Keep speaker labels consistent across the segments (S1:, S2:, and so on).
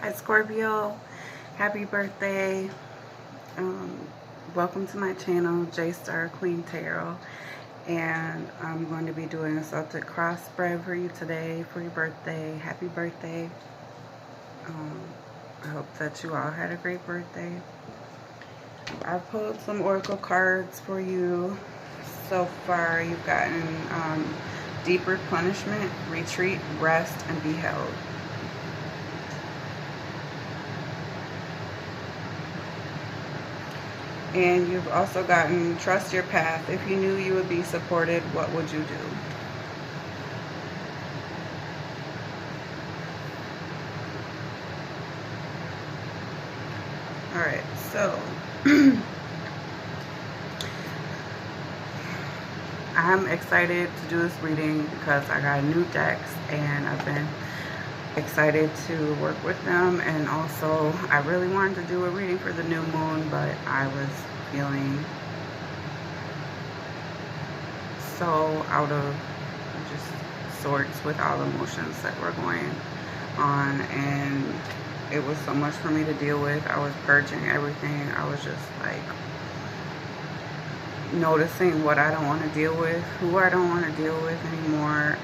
S1: Hi Scorpio, happy birthday. Welcome to my channel, jstarqueentarot, and I'm going to be doing a Celtic cross spread for you today for your birthday. Happy birthday. I hope that you all had a great birthday. I pulled some oracle cards for you. So far you've gotten deep replenishment, retreat, rest, and be held. And you've also gotten trust your path. If you knew you would be supported, what would you do? Alright, so I'm excited to do this reading because I got new decks and I've been excited to work with them, and also I really wanted to do a reading for the new moon, but I was feeling so out of just sorts with all the emotions that were going on, and it was so much for me to deal with. I was purging everything. I was just like noticing what I don't want to deal with, who I don't want to deal with anymore,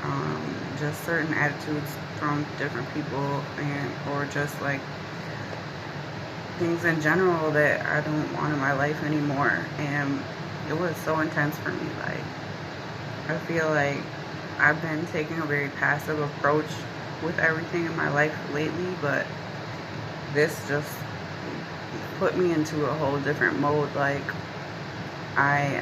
S1: just certain attitudes from different people, and or just like things in general that I don't want in my life anymore. And it was so intense for me. Like, I feel like I've been taking a very passive approach with everything in my life lately, but this just put me into a whole different mode. Like, I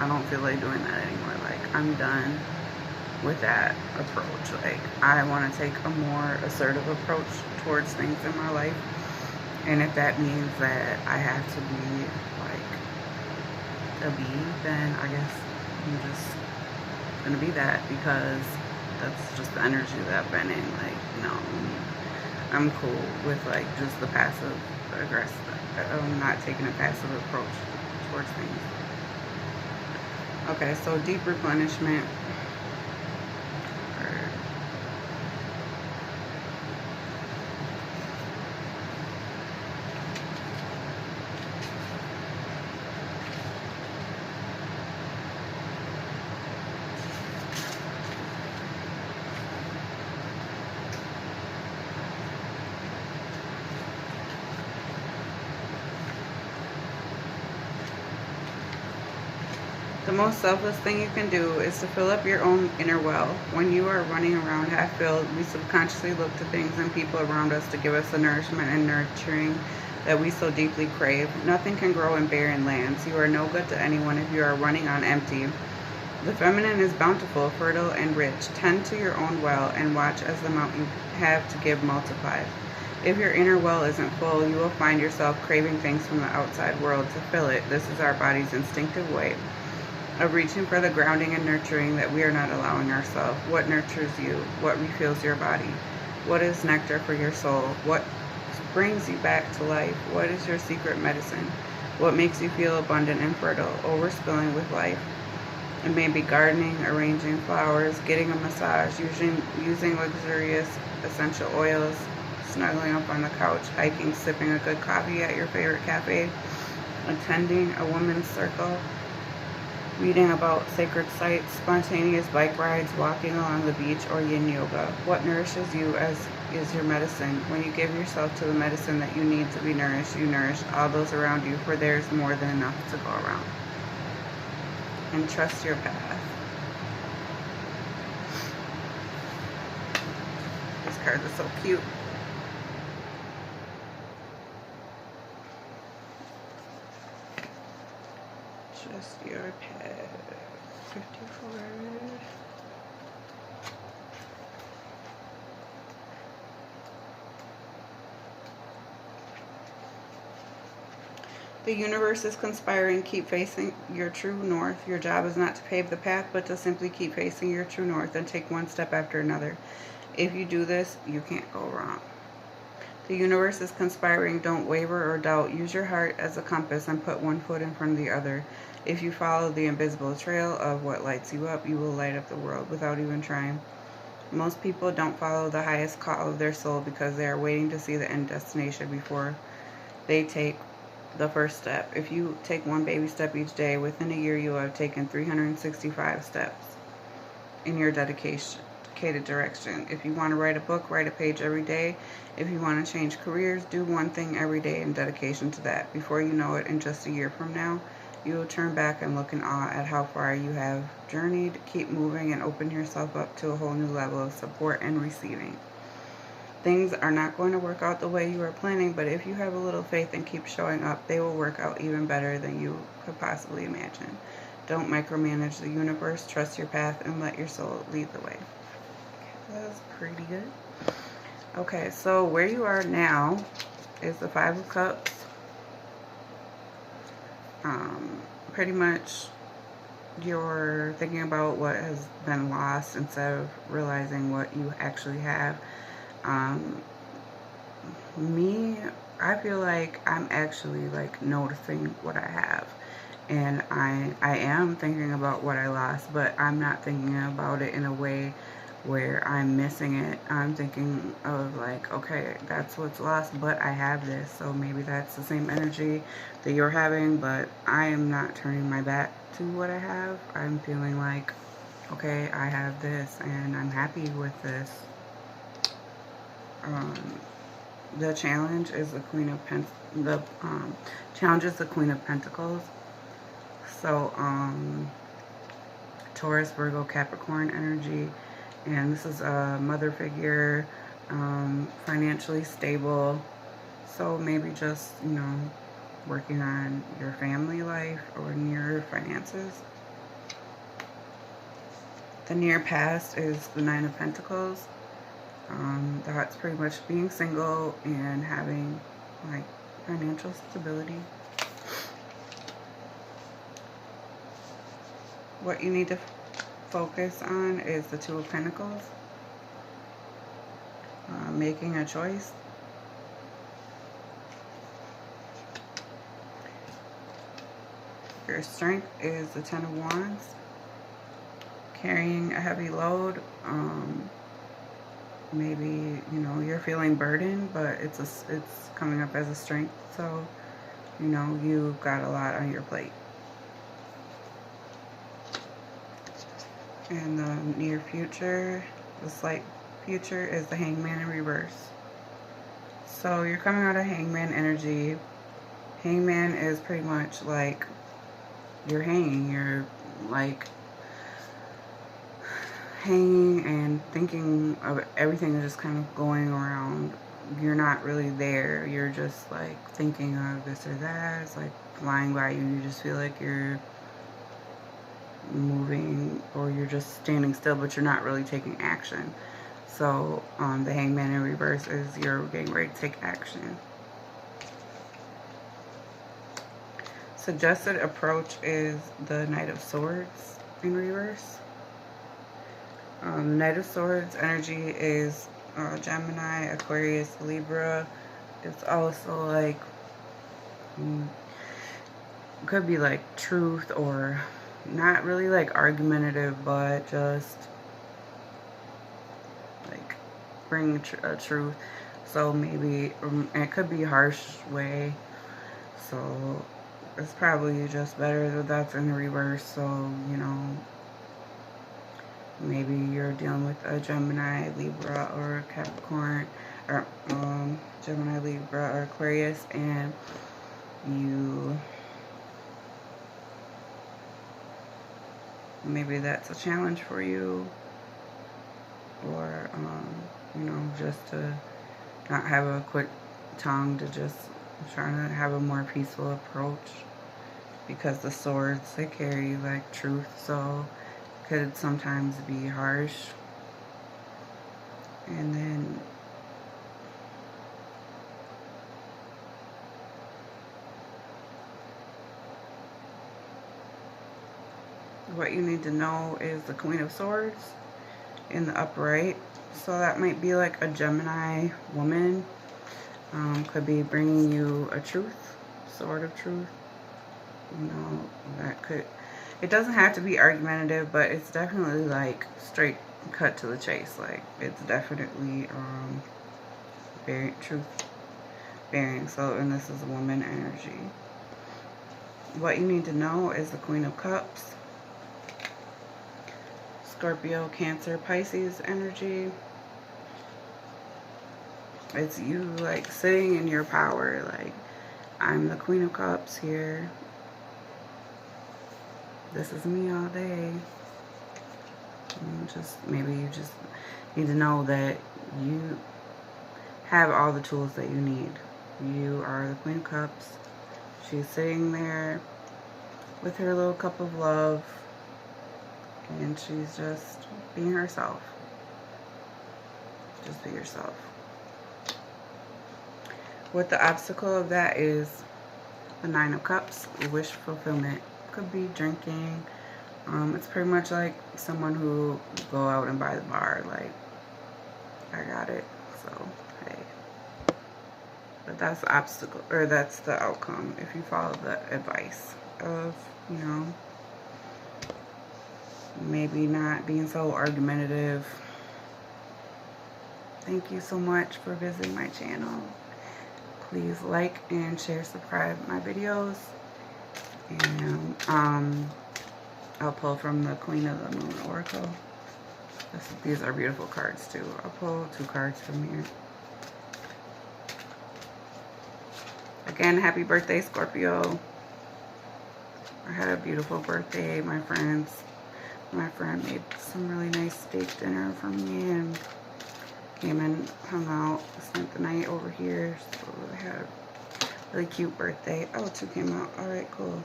S1: don't feel like doing that anymore. Like, I'm done with that approach. Like, I want to take a more assertive approach towards things in my life. And if that means that I have to be like a bee, then I guess I'm just gonna be that, because that's just the energy that I've been in. Like, no, I'm cool with like just the passive aggressive. I'm not taking a passive approach towards things. Okay, so deep replenishment. The most selfless thing you can do is to fill up your own inner well. When you are running around half filled, we subconsciously look to things and people around us to give us the nourishment and nurturing that we so deeply crave. Nothing can grow in barren lands. You are no good to anyone if you are running on empty. The feminine is bountiful, fertile, and rich. Tend to your own well and watch as the amount you have to give multiplies. If your inner well isn't full, you will find yourself craving things from the outside world to fill it. This is our body's instinctive way of reaching for the grounding and nurturing that we are not allowing ourselves. What nurtures you? What refuels your body? What is nectar for your soul? What brings you back to life? What is your secret medicine? What makes you feel abundant and fertile, overspilling with life? It may be gardening, arranging flowers, getting a massage, using luxurious essential oils, snuggling up on the couch, hiking, sipping a good coffee at your favorite cafe, attending a women's circle, reading about sacred sites, spontaneous bike rides, walking along the beach, or yin yoga. What nourishes you is your medicine. When you give yourself to the medicine that you need to be nourished, you nourish all those around you, for there's more than enough to go around. And trust your path. These cards are so cute. Just your pet. 54. The universe is conspiring. Keep facing your true north. Your job is not to pave the path, but to simply keep facing your true north and take one step after another. If you do this, you can't go wrong. The universe is conspiring. Don't waver or doubt. Use your heart as a compass and put one foot in front of the other. If you follow the invisible trail of what lights you up, you will light up the world without even trying. Most people don't follow the highest call of their soul because they are waiting to see the end destination before they take the first step. If you take one baby step each day, within a year you have taken 365 steps in your dedicated direction. If you want to write a book, write a page every day. If you want to change careers, do one thing every day in dedication to that. Before you know it, in just a year from now, you will turn back and look in awe at how far you have journeyed. Keep moving and open yourself up to a whole new level of support and receiving. Things are not going to work out the way you are planning, but if you have a little faith and keep showing up, they will work out even better than you could possibly imagine. Don't micromanage the universe. Trust your path and let your soul lead the way. That's pretty good. Okay, so where you are now is the Five of Cups. Pretty much you're thinking about what has been lost instead of realizing what you actually have. I feel like I'm actually like noticing what I have, and I am thinking about what I lost, but I'm not thinking about it in a way where I'm missing it. I'm thinking of like, okay, that's what's lost, but I have this, so maybe that's the same energy that you're having, but I am not turning my back to what I have. I'm feeling like, okay, I have this and I'm happy with this. The challenge is the Queen of Pentacles. So Taurus, Virgo, Capricorn energy, and this is a mother figure, financially stable. So maybe just, you know, working on your family life or your finances. The near past is the Nine of Pentacles. That's pretty much being single and having like financial stability. What you need to focus on is the Two of Pentacles. Making a choice. Your strength is the Ten of Wands. Carrying a heavy load. Maybe, you know, you're feeling burdened, but it's coming up as a strength. So, you know, you've got a lot on your plate. And the near future, the slight future, is the Hangman in reverse. So you're coming out of Hangman energy. Hangman is pretty much like you're hanging. You're like hanging and thinking of everything just kind of going around. You're not really there. You're just like thinking of this or that. It's like flying by you. You just feel like you're moving, or you're just standing still, but you're not really taking action. So the Hangman in reverse is you're getting ready to take action. Suggested approach is the Knight of Swords in reverse. Knight of Swords energy is Gemini, Aquarius, Libra. It's also like, could be like truth, or not really like argumentative, but just like bring a truth. So maybe, it could be a harsh way. So it's probably just better that that's in reverse. So, you know, maybe you're dealing with a Gemini, Libra, or Capricorn, or Gemini, Libra, or Aquarius, and you, maybe that's a challenge for you, or you know, just to not have a quick tongue, to just trying to have a more peaceful approach, because the swords, they carry like truth, so could sometimes be harsh. And then what you need to know is the Queen of Swords in the upright. So that might be like a Gemini woman. Could be bringing you a truth, sword of truth. You know, that could, it doesn't have to be argumentative, but it's definitely like cut to the chase. Like, it's definitely very truth bearing. So, and this is a woman energy. What you need to know is the Queen of Cups, Scorpio, Cancer, Pisces energy. It's you, like, sitting in your power. Like, I'm the Queen of Cups here. This is me all day. Maybe you just need to know that you have all the tools that you need. You are the Queen of Cups. She's sitting there with her little cup of love, and she's just being herself. Just be yourself. What the obstacle of that is the Nine of Cups, wish fulfillment. Could be drinking. It's pretty much like someone who go out and buy the bar. Like, I got it, so hey. But that's the obstacle, or that's the outcome if you follow the advice of, you know, maybe not being so argumentative. Thank you so much for visiting my channel. Please like and share, subscribe my videos. And I'll pull from the Queen of the Moon Oracle. These are beautiful cards too. I'll pull 2 cards from here. Again, happy birthday, Scorpio. I had a beautiful birthday, my friends. My friend made some really nice steak dinner for me and came and hung out, spent the night over here. So I had a really cute birthday. Oh, 2 came out. Alright, cool.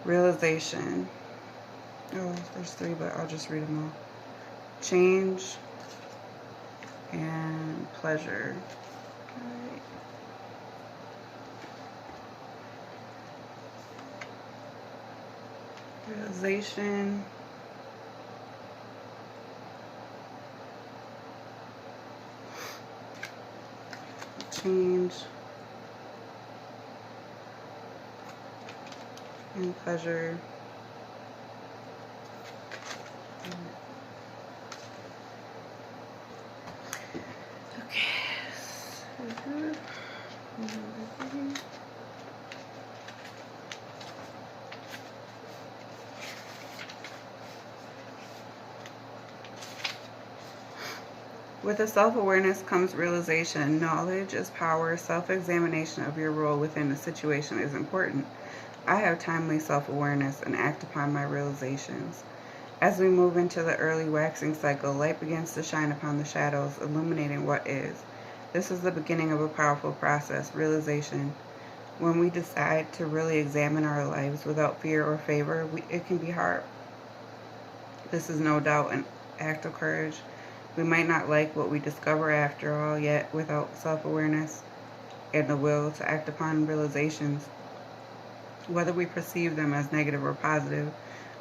S1: Realization. Oh, there's 3, but I'll just read them all. Change and pleasure. Alright. Realization. Change and pleasure. Okay. With the self-awareness comes realization. Knowledge is power. Self-examination of your role within the situation is important. I have timely self-awareness and act upon my realizations. As we move into the early waxing cycle, light begins to shine upon the shadows, illuminating what is. This is the beginning of a powerful process, realization. When we decide to really examine our lives without fear or favor, it can be hard. This is no doubt an act of courage. We might not like what we discover after all, yet without self-awareness and the will to act upon realizations, whether we perceive them as negative or positive,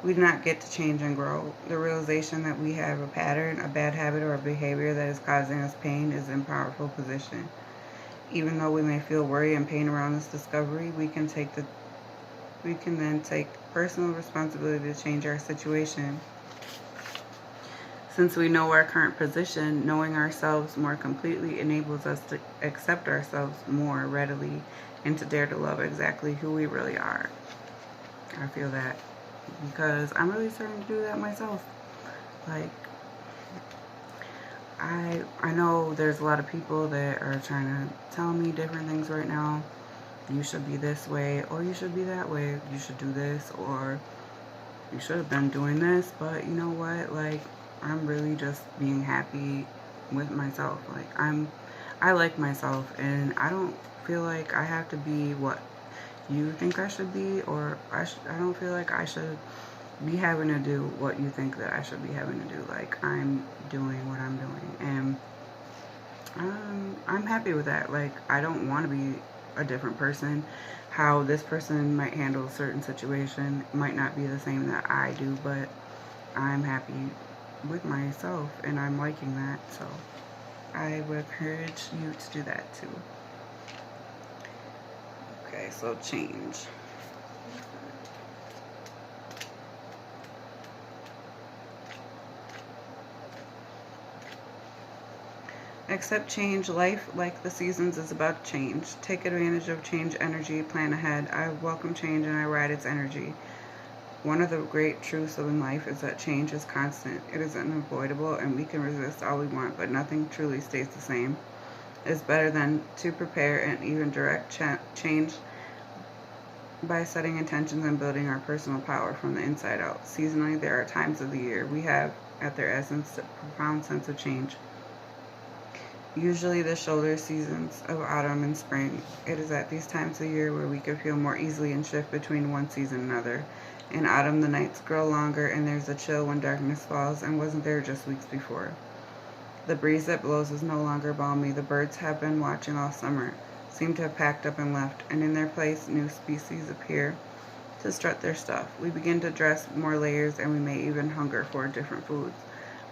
S1: we do not get to change and grow. The realization that we have a pattern, a bad habit, or a behavior that is causing us pain is in powerful position. Even though we may feel worry and pain around this discovery, we can then take personal responsibility to change our situation. Since we know our current position, knowing ourselves more completely enables us to accept ourselves more readily and to dare to love exactly who we really are. I feel that because I'm really starting to do that myself. Like, I know there's a lot of people that are trying to tell me different things right now. You should be this way, or you should be that way. You should do this, or you should have been doing this. But you know what? Like, I'm really just being happy with myself. Like, I like myself, and I don't feel like I have to be what you think I should be, or I don't feel like I should be having to do what you think that I should be having to do. Like, I'm doing what I'm doing, and I'm happy with that. Like, I don't want to be a different person. How this person might handle a certain situation might not be the same that I do, but I'm happy with myself, and I'm liking that, so I would encourage you to do that too. Okay, so change. Accept change. Life, like the seasons, is about change. Take advantage of change energy. Plan ahead. I welcome change and I ride its energy. One of the great truths in life is that change is constant. It is unavoidable and we can resist all we want, but nothing truly stays the same. It's better than to prepare and even direct change by setting intentions and building our personal power from the inside out. Seasonally, there are times of the year we have, at their essence, a profound sense of change. Usually the shoulder seasons of autumn and spring. It is at these times of the year where we can feel more easily and shift between one season and another. In autumn, the nights grow longer and there's a chill when darkness falls and wasn't there just weeks before. The breeze that blows is no longer balmy. The birds have been watching all summer, seem to have packed up and left, and in their place new species appear to strut their stuff. We begin to dress more layers and we may even hunger for different foods.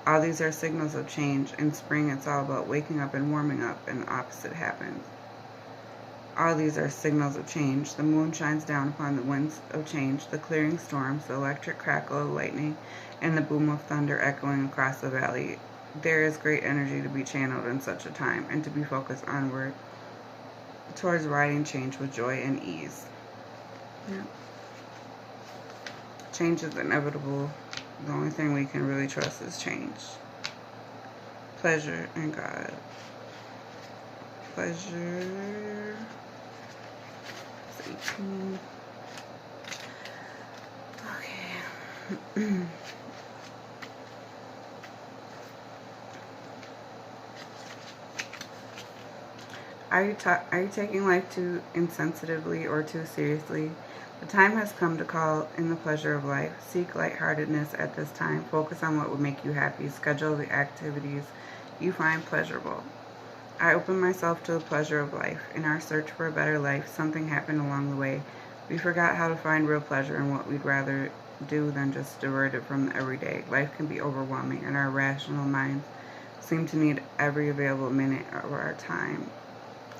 S1: All these are signals of change. In spring, it's all about waking up and warming up, and the opposite happens. All these are signals of change. The moon shines down upon the winds of change, the clearing storms, the electric crackle of lightning, and the boom of thunder echoing across the valley. There is great energy to be channeled in such a time, and to be focused onward towards riding change with joy and ease. Yeah. Change is inevitable. The only thing we can really trust is change. Pleasure and God. Pleasure. 18. Okay. Are you taking life too insensitively or too seriously? The time has come to call in the pleasure of life. Seek lightheartedness at this time. Focus on what would make you happy. Schedule the activities you find pleasurable. I open myself to the pleasure of life. In our search for a better life, something happened along the way. We forgot how to find real pleasure in what we'd rather do than just divert it from the everyday. Life can be overwhelming, and our rational minds seem to need every available minute of our time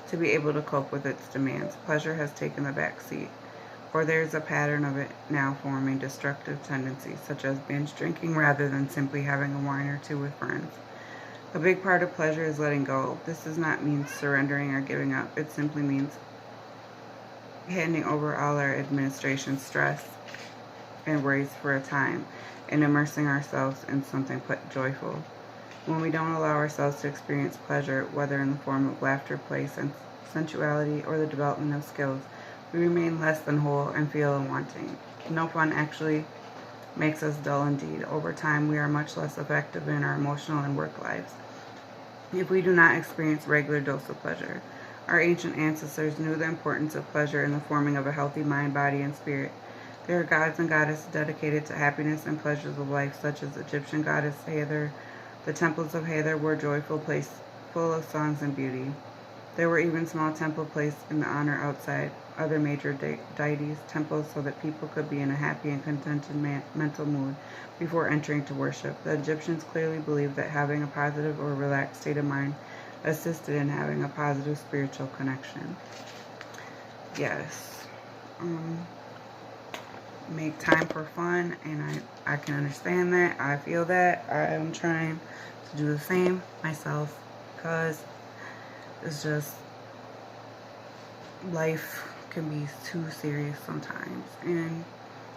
S1: to be able to cope with its demands. Pleasure has taken the back seat, or there's a pattern of it now forming destructive tendencies, such as binge drinking rather than simply having a wine or two with friends. A big part of pleasure is letting go. This does not mean surrendering or giving up. It simply means handing over all our administration stress and worries for a time and immersing ourselves in something joyful. When we don't allow ourselves to experience pleasure, whether in the form of laughter, play, sensuality, or the development of skills, we remain less than whole and feel wanting. No fun actually makes us dull indeed. Over time, we are much less effective in our emotional and work lives if we do not experience regular dose of pleasure. Our ancient ancestors knew the importance of pleasure in the forming of a healthy mind, body, and spirit. There are gods and goddesses dedicated to happiness and pleasures of life, such as Egyptian goddess Hathor. The temples of Hathor were a joyful place full of songs and beauty. There were even small temple placed in the honor outside other major deities, temples so that people could be in a happy and contented mental mood before entering to worship. The Egyptians clearly believed that having a positive or relaxed state of mind assisted in having a positive spiritual connection. Yes. Make time for fun, and I can understand that. I feel that. I am trying to do the same myself, because it's just, life can be too serious sometimes, and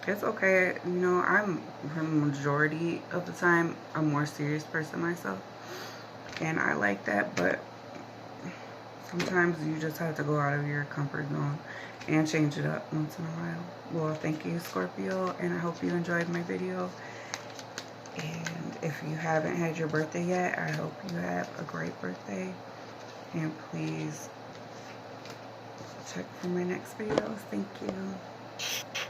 S1: it's okay. You know, I'm, for the majority of the time, a more serious person myself, and I like that, but sometimes you just have to go out of your comfort zone and change it up once in a while. Well, thank you, Scorpio, and I hope you enjoyed my video. And if you haven't had your birthday yet, I hope you have a great birthday. And please check for my next videos. Thank you.